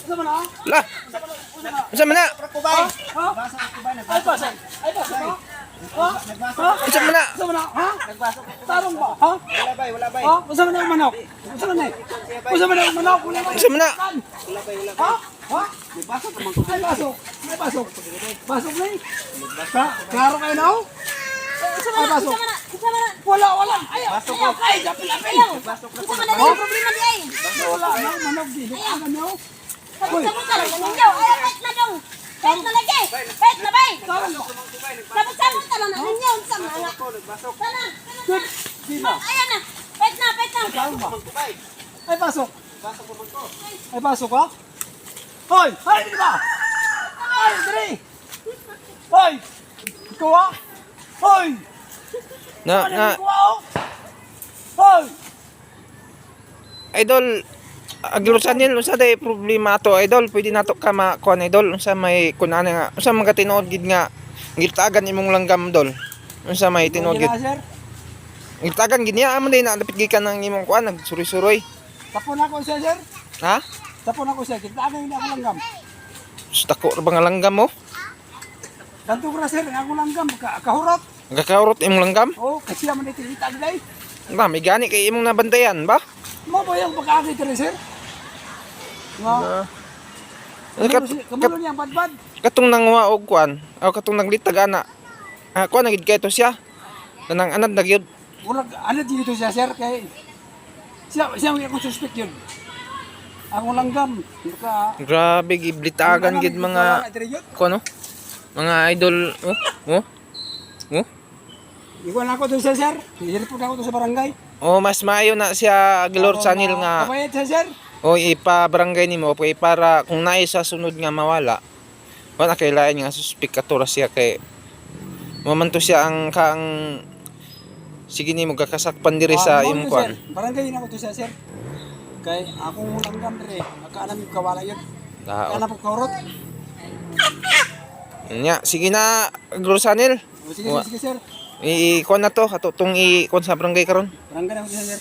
La. Unsa man na? Ay pasok. Ay pasok. Unsa man na? Nagbasok. Tarong ba? Ha? Wala bay. Ha? Unsa man ang manok? Unsa man eh? Unsa man ang manok? Unsa man na? Ha? Ha? Nagbasok naman ko. Ay pasok. Ay pasok. Pasok na eh. Klaro kayo na oh? Ay pasok. Wala. Ay, pasok ko. Ay, apil. Pasok na problema di ay. Wala na manok di. Ano nyo? Sabot-sabot na lang ninyo. Ay, wait na dong. Wait na lagi. Wait na bay. Sabot-sabot na lang ninyo. Unsa man nga. Sana. Ayan na. Wait na. Ay pasok. Ay pasok ha? Hoy! Hoy! Di ba? Hoy! Dali! Hoy! Ikaw ha? Hoy! Ikaw ha? Hoy! Idol, aglusanil unsa day problema to idol, pwede nato ka makuan idol, unsa may kunana nga, unsa man ka tinuod gid nga ngitagan imong langgam dol. Unsa may tinuod gid? Sir? Ngitagan gid niya amo day na dapit gikan ng imong kuan nagsuroy-suroy. Tapon ako siya, sir. Ha? Tapon ako siya. Kita na ako langgam. Dako ra ba nga langgam mo? Ganto ko na, sir. Ako langgam. Kahurot. Gakahurot imong langgam? Oo, kasi naman ito kita nila eh. Ba, may gani kay imong nabantayan ba? Mo ba yung pagkakita rin, sir? Nga. Kamulo niya ang badbad. Katong nanguha og kuan, o katong naglitag ana. Kuan na gid kay to siya. Kanang anad na gyud. Urag, ano dito siya, sir? Kay siya may akong suspect yun. Ako langgam. Grabe giblitagan gid mga kuno. Mga idol, oh. Ikuan ako doon siya, sir. I-report ako doon sa barangay. Oh, mas maayo na siya Lord Sanil nga. Kabayad siya, sir. O ipa-barangay nimo kay para kung naay sa sunod nga mawala. Wala kailangan nga suspect atura siya kay mamanto siya ang kang sige nimo gakasakpan diri sa imong kuan. Barangay na ako doon siya, sir. Kay akong langgam diri. Nakaanam yung kawala yun. Daot. Kana po kaurot. Nya, sige na Lord Sanil. Sige, sir. I-kuan na to, katong i-kuan sa barangay karon. Barangay na ako doon siya, sir.